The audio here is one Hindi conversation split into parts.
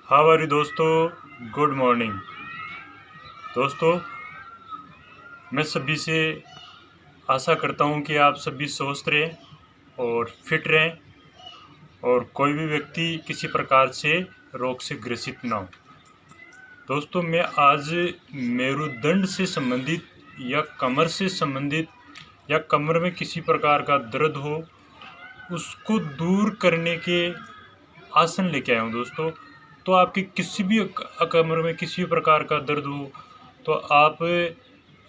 हाउ आर यू दोस्तों। गुड मॉर्निंग दोस्तों। मैं सभी से आशा करता हूं कि आप सभी स्वस्थ रहें और फिट रहें और कोई भी व्यक्ति किसी प्रकार से रोग से ग्रसित ना हो। दोस्तों, मैं आज मेरुदंड से संबंधित या कमर से संबंधित या कमर में किसी प्रकार का दर्द हो उसको दूर करने के आसन लेके आया हूँ दोस्तों। तो आपके किसी भी कमर में किसी भी प्रकार का दर्द हो तो आप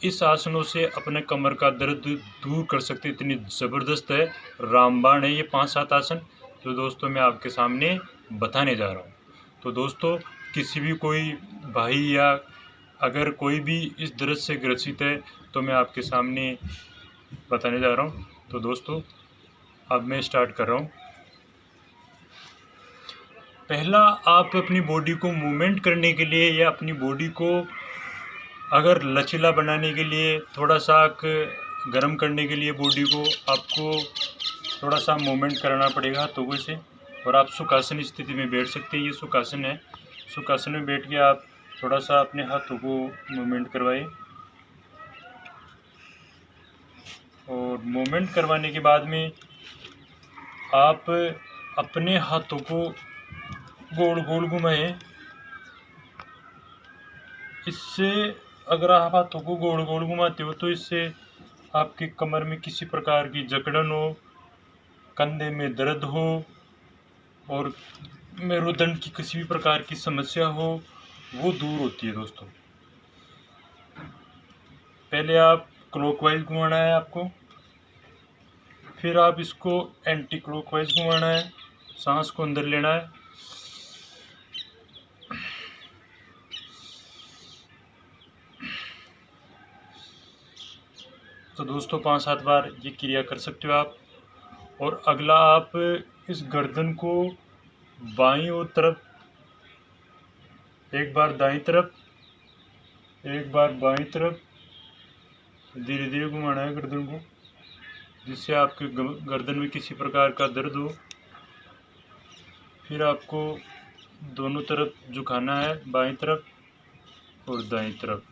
इस आसनों से अपने कमर का दर्द दूर कर सकते। इतनी ज़बरदस्त है, रामबाण है ये 5-7 आसन जो दोस्तों मैं आपके सामने बताने जा रहा हूँ। तो दोस्तों, किसी भी कोई भाई या अगर कोई भी इस दर्द से ग्रसित है तो मैं आपके सामने बताने जा रहा हूँ। तो दोस्तों, अब मैं स्टार्ट कर रहा हूँ। पहला, आप अपनी बॉडी को मूवमेंट करने के लिए या अपनी बॉडी को अगर लचीला बनाने के लिए थोड़ा सा गर्म करने के लिए बॉडी को आपको थोड़ा सा मूवमेंट करना पड़ेगा हाथों से। और आप सुखासन स्थिति में बैठ सकते हैं। ये सुखासन है। सुखासन में बैठ के आप थोड़ा सा अपने हाथों को मूवमेंट करवाएं और मूवमेंट करवाने के बाद में आप अपने हाथों को गोल गोल घुमाएं। इससे अगर आप हाथों को गोल गोल घुमाते हो तो इससे आपकी कमर में किसी प्रकार की जकड़न हो, कंधे में दर्द हो और मेरुदंड की किसी भी प्रकार की समस्या हो वो दूर होती है दोस्तों। पहले आप क्लॉकवाइज घुमाना है आपको, फिर आप इसको एंटी क्लॉकवाइज घुमाना है। सांस को अंदर लेना है। तो दोस्तों 5-7 बार ये क्रिया कर सकते हो आप। और अगला, आप इस गर्दन को बाईं ओर तरफ, एक बार दाईं तरफ, एक बार बाईं तरफ धीरे धीरे घुमाना है गर्दन को, जिससे आपके गर्दन में किसी प्रकार का दर्द हो। फिर आपको दोनों तरफ झुकाना है, बाईं तरफ और दाईं तरफ।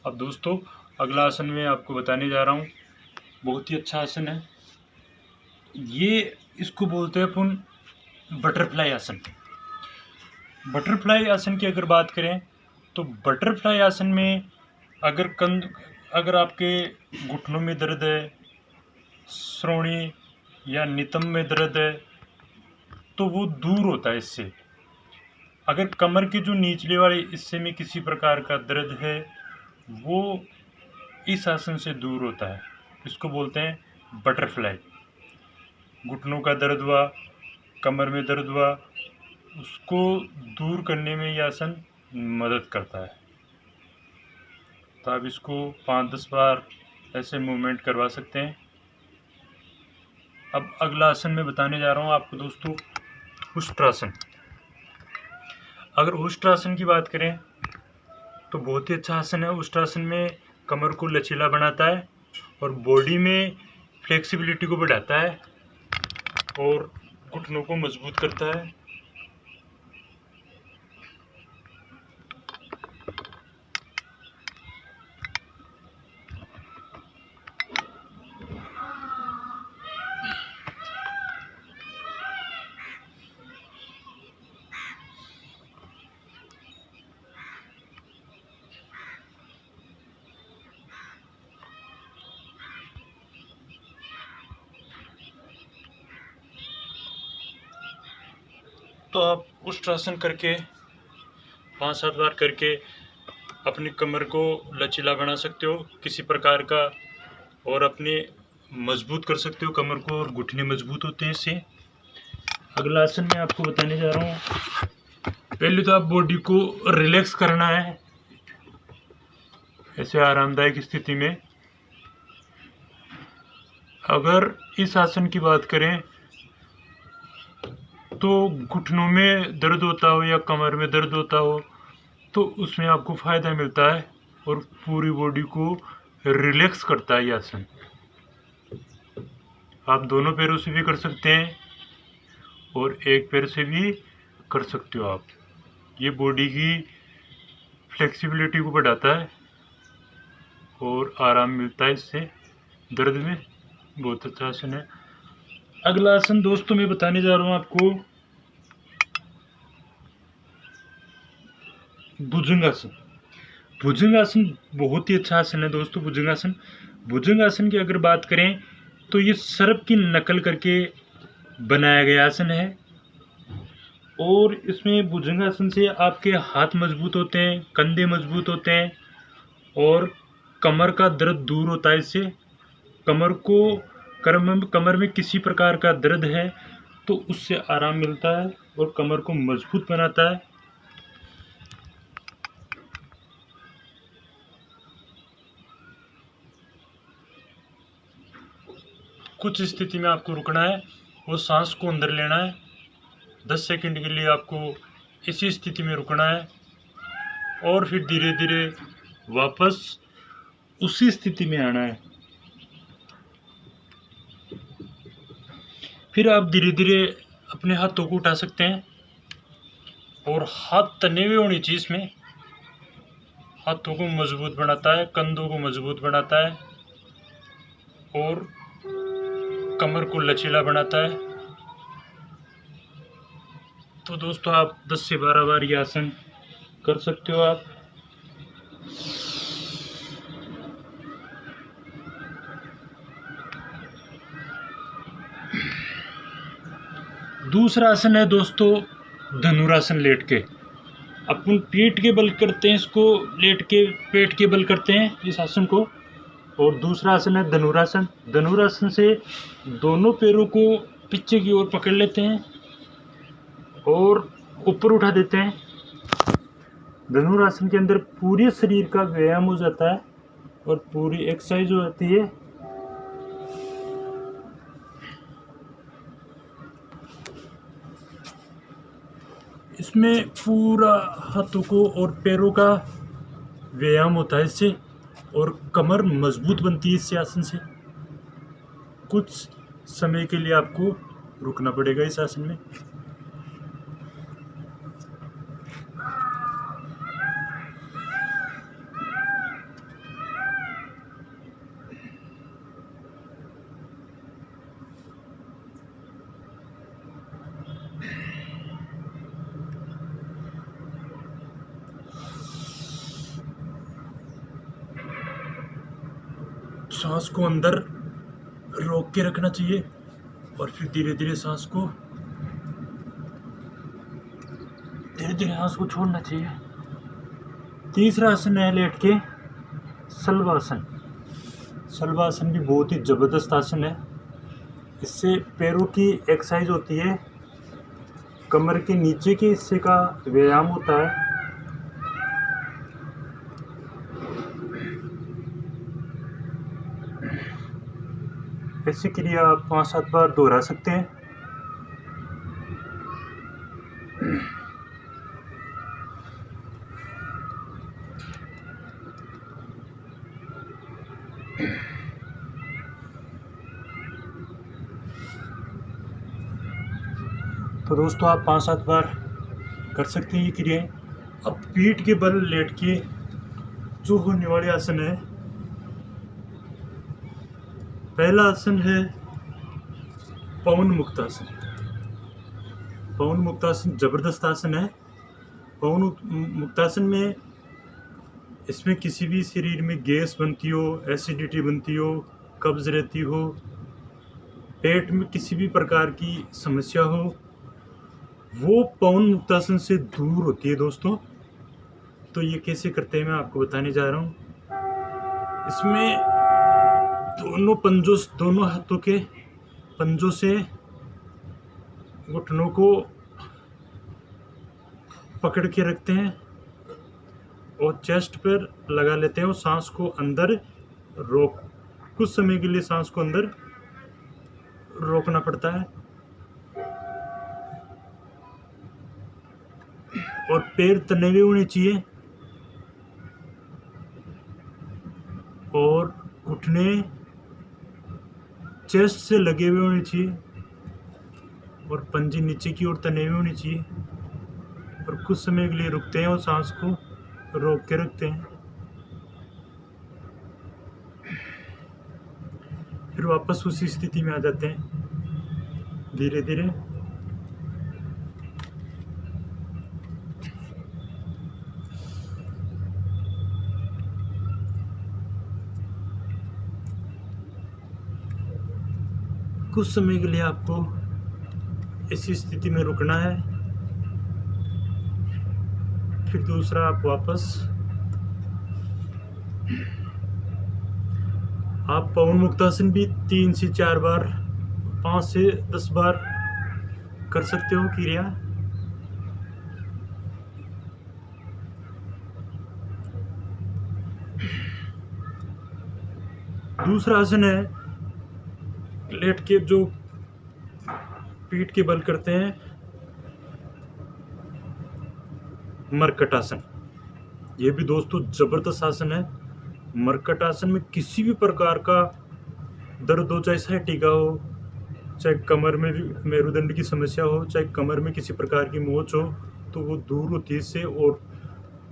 अब दोस्तों, अगला आसन मैं आपको बताने जा रहा हूँ। बहुत ही अच्छा आसन है ये। इसको बोलते हैं अपन बटरफ्लाई आसन। बटरफ्लाई आसन की अगर बात करें तो बटरफ्लाई आसन में अगर आपके घुटनों में दर्द है, श्रोणी या नितंब में दर्द है तो वो दूर होता है इससे। अगर कमर के जो निचले वाले हिस्से में किसी प्रकार का दर्द है वो इस आसन से दूर होता है। इसको बोलते हैं बटरफ्लाई। घुटनों का दर्द हुआ, कमर में दर्द हुआ, उसको दूर करने में यह आसन मदद करता है। तो आप इसको 5-10 बार ऐसे मूवमेंट करवा सकते हैं। अब अगला आसन मैं बताने जा रहा हूँ आपको दोस्तों, उष्ट्रासन। अगर उष्ट्रासन की बात करें तो बहुत ही अच्छा आसन है। उष्ट्रासन में कमर को लचीला बनाता है और बॉडी में फ्लेक्सिबिलिटी को बढ़ाता है और घुटनों को मजबूत करता है। तो आप उष्ट्रासन करके 5-7 बार करके अपनी कमर को लचीला बना सकते हो किसी प्रकार का, और अपने मजबूत कर सकते हो कमर को, और घुटने मजबूत होते हैं इससे। अगला आसन मैं आपको बताने जा रहा हूँ। पहले तो आप बॉडी को रिलैक्स करना है ऐसे आरामदायक स्थिति में। अगर इस आसन की बात करें तो घुटनों में दर्द होता हो या कमर में दर्द होता हो तो उसमें आपको फ़ायदा मिलता है और पूरी बॉडी को रिलैक्स करता है ये आसन। आप दोनों पैरों से भी कर सकते हैं और एक पैर से भी कर सकते हो आप। ये बॉडी की फ्लेक्सिबिलिटी को बढ़ाता है और आराम मिलता है इससे दर्द में। बहुत अच्छा आसन है। अगला आसन दोस्तों मैं बताने जा रहा हूँ आपको भुजंगासन। भुजंगासन बहुत ही अच्छा आसन है दोस्तों। भुजंगासन की अगर बात करें तो ये सर्प की नकल करके बनाया गया आसन है और इसमें भुजंगासन से आपके हाथ मजबूत होते हैं, कंधे मजबूत होते हैं और कमर का दर्द दूर होता है इससे। कमर में किसी प्रकार का दर्द है तो उससे आराम मिलता है और कमर को मजबूत बनाता है। कुछ स्थिति में आपको रुकना है और सांस को अंदर लेना है। 10 सेकंड के लिए आपको इसी स्थिति में रुकना है और फिर धीरे धीरे वापस उसी स्थिति में आना है। फिर आप धीरे धीरे अपने हाथों को उठा सकते हैं और हाथ तने हुए होने चाहिए। इसमें हाथों को मजबूत बनाता है, कंधों को मजबूत बनाता है और कमर को लचीला बनाता है। तो दोस्तों आप 10 से 12 बार ये आसन कर सकते हो आप। दूसरा आसन है दोस्तों धनुरासन। लेट के अपन पीठ के बल करते हैं इसको, लेट के पेट के बल करते हैं इस आसन को। और दूसरा आसन है धनुरासन। धनुरासन से दोनों पैरों को पीछे की ओर पकड़ लेते हैं और ऊपर उठा देते हैं। धनुरासन के अंदर पूरे शरीर का व्यायाम हो जाता है और पूरी एक्सरसाइज हो जाती है। इसमें पूरा हाथों को और पैरों का व्यायाम होता है इससे और कमर मजबूत बनती है इससे आसन से। कुछ समय के लिए आपको रुकना पड़ेगा इस आसन में। सांस को अंदर रोक के रखना चाहिए और फिर धीरे धीरे सांस को छोड़ना चाहिए। तीसरा आसन है लेट के शलभासन। शलभासन भी बहुत ही जबरदस्त आसन है। इससे पैरों की एक्सरसाइज होती है, कमर के नीचे के हिस्से का व्यायाम होता है। ऐसी क्रिया आप 5-7 बार दोहरा सकते हैं। तो दोस्तों आप 5-7 बार कर सकते हैं ये क्रियाएं। अब पीठ के बल लेट के जो होने वाले आसन है, पहला आसन है पवन मुक्तासन। पवन मुक्तासन जबरदस्त आसन है। पवन मुक्तासन में इसमें किसी भी शरीर में गैस बनती हो, एसिडिटी बनती हो, कब्ज रहती हो, पेट में किसी भी प्रकार की समस्या हो, वो पवन मुक्तासन से दूर होती है दोस्तों। तो ये कैसे करते हैं मैं आपको बताने जा रहा हूँ। इसमें दोनों हाथों के पंजों से घुटनों को पकड़ के रखते हैं और चेस्ट पर लगा लेते हैं और सांस को अंदर कुछ समय के लिए सांस को अंदर रोकना पड़ता है। और पैर तने हुए होने चाहिए और घुटने चेस्ट से लगे हुए होने चाहिए और पंजे नीचे की ओर तने हुए होने चाहिए। कुछ समय के लिए रुकते हैं और सांस को रोक के रखते हैं, फिर वापस उसी स्थिति में आ जाते हैं धीरे धीरे। कुछ समय के लिए आपको इसी स्थिति में रुकना है, फिर दूसरा आप वापस आप पवन मुक्तासन भी 3 से 4 बार 5 से 10 बार कर सकते हो क्रिया। दूसरा आसन है लेट के जो पीठ के बल करते हैं, मरकट आसन। ये भी दोस्तों जबरदस्त आसन है। मरकट आसन में किसी भी प्रकार का दर्द हो, चाहे सैटिका हो, चाहे कमर में भी मेरुदंड की समस्या हो, चाहे कमर में किसी प्रकार की मोच हो, तो वो दूर होती है इससे और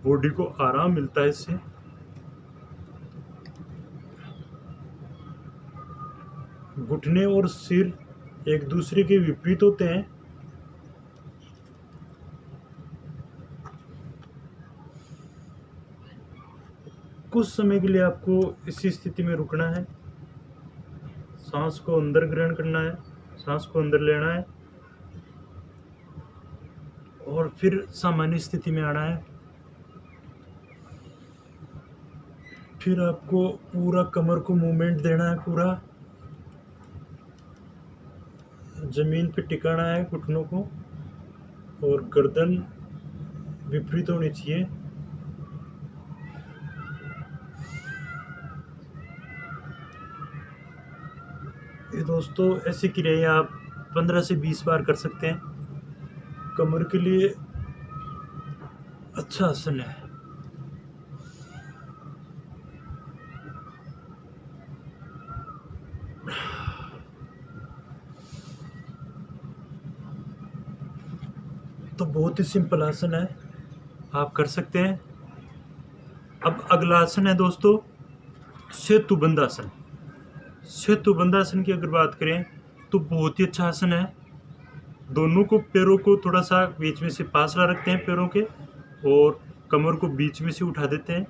बॉडी को आराम मिलता है इससे। घुटने और सिर एक दूसरे के विपरीत होते हैं। कुछ समय के लिए आपको इसी स्थिति में रुकना है, सांस को अंदर ग्रहण करना है, सांस को अंदर लेना है और फिर सामान्य स्थिति में आना है। फिर आपको पूरा कमर को मूवमेंट देना है, पूरा जमीन पे टिकाना है घुटनों को और गर्दन विपरीत होनी चाहिए। ये दोस्तों ऐसी क्रियाएं आप 15 से 20 बार कर सकते हैं। कमर के लिए अच्छा आसन है। तो बहुत ही सिंपल आसन है, आप कर सकते हैं। अब अगला आसन है दोस्तों सेतुबंध आसन। सेतुबंध आसन की अगर बात करें तो बहुत ही अच्छा आसन है। दोनों को पैरों को थोड़ा सा बीच में से फासला रखते हैं पैरों के और कमर को बीच में से उठा देते हैं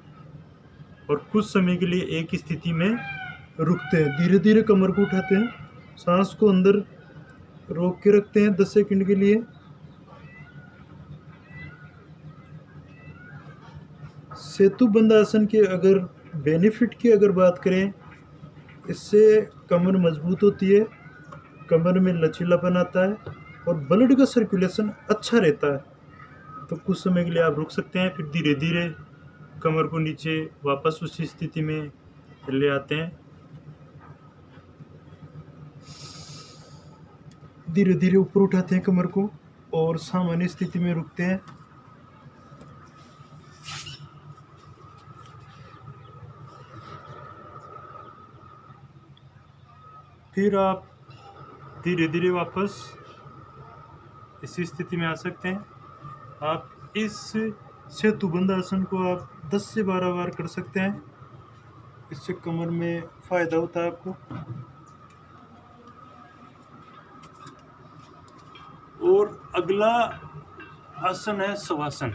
और कुछ समय के लिए एक स्थिति में रुकते हैं। धीरे धीरे कमर को उठाते हैं, सांस को अंदर रोक के रखते हैं 10 सेकंड के लिए। सेतुबंध आसन के अगर बेनिफिट की अगर बात करें, इससे कमर मजबूत होती है, कमर में लचीलापन आता है और ब्लड का सर्कुलेशन अच्छा रहता है। तो कुछ समय के लिए आप रुक सकते हैं, फिर धीरे धीरे कमर को नीचे वापस उसी स्थिति में ले आते हैं। धीरे धीरे ऊपर उठाते हैं कमर को और सामान्य स्थिति में रुकते हैं। फिर आप धीरे धीरे वापस इसी स्थिति में आ सकते हैं। आप इस सेतुबंध आसन को आप 10 से 12 बार कर सकते हैं। इससे कमर में फ़ायदा होता है आपको। और अगला आसन है शवासन।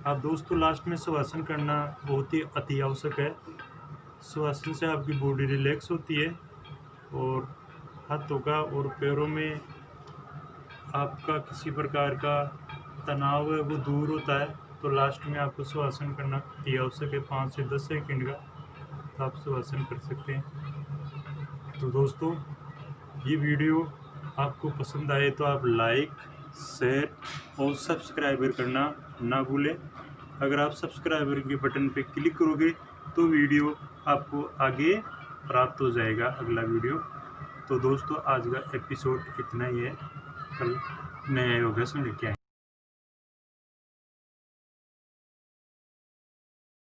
आप दोस्तों लास्ट में शवासन करना बहुत ही अति आवश्यक है। शवासन से आपकी बॉडी रिलैक्स होती है और हाथों का और पैरों में आपका किसी प्रकार का तनाव है वो दूर होता है। तो लास्ट में आपको शवासन करना अति आवश्यक है, 5 से 10 सेकंड का, तो आप शवासन कर सकते हैं। तो दोस्तों ये वीडियो आपको पसंद आए तो आप लाइक, शेयर और सब्सक्राइबर करना ना भूलें। अगर आप सब्सक्राइबर के बटन पे क्लिक करोगे तो वीडियो आपको आगे प्राप्त हो जाएगा अगला वीडियो। तो दोस्तों आज का एपिसोड इतना ही है, कल नया योगासन लेके आएंगे।